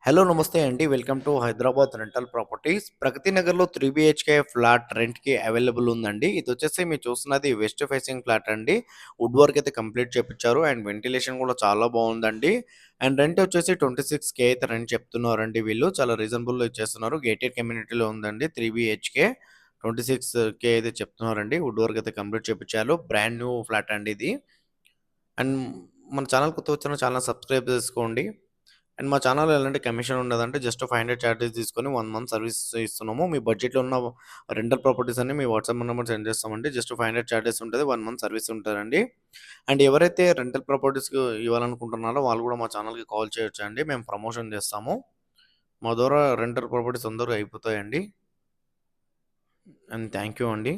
Hello namaste అండి. Welcome to Hyderabad rental properties. Pragati నగర్‌లో 3 BHK flat రెంట్‌కి అవైలబుల్ ఉందండి. ఇదొచ్చేసి మీరు చూస్తున్నది వెస్ట్ ఫేసింగ్ ఫ్లాట్ అండి. వుడ్ వర్క్ అయితే కంప్లీట్ చేపిచ్చారు. అండ్ వెంటిలేషన్ కూడా చాలా బావుందండి. అండ్ రెంట్ వచ్చేసి 26,000 అయితే రెంట్ చెప్తున్నారండి వీళ్ళు. చాలా రీజనబుల్‌లో ఇచ్చేస్తున్నారు. గేటెడ్ కమ్యూనిటీలో ఉందండి. 3 బీహెచ్‌కే 26,000 అయితే చెప్తున్నారండి. వుడ్ వర్క్ అయితే కంప్లీట్ చేపిచ్చారు. బ్రాండ్ న్యూ ఫ్లాట్ అండి ఇది. అండ్ మన ఛానల్ కొత్తగా వచ్చిన ఛానల్ సబ్స్క్రైబ్ చేసుకోండి. అండ్ మా ఛానల్‌లో ఎలాంటి కమిషన్ ఉండదండి. జస్ట్ 500 చార్జెస్ తీసుకొని 1 మంత్ సర్వీస్ ఇస్తున్నాము. మీ బడ్జెట్‌లో ఉన్న రెంటల్ ప్రాపర్టీస్ అన్ని మీ వాట్సాప్ నంబర్ సెండ్ చేస్తామండి. జస్ట్ 500 చార్జెస్ ఉంటది. 1 మంత్ సర్వీస్ ఉంటదండి. అండ్ ఎవరైతే రెంటల్ ప్రాపర్టీస్‌కి ఇవ్వాలనుకుంటున్నారో వాళ్ళు కూడా మా ఛానల్‌కి కాల్ చేయొచ్చండి. మేము ప్రమోషన్ చేస్తాము. మా ద్వారా రెంటల్ ప్రాపర్టీస్ తొందరగా అయిపోతాయండి. అండ్ థాంక్ యూ అండి.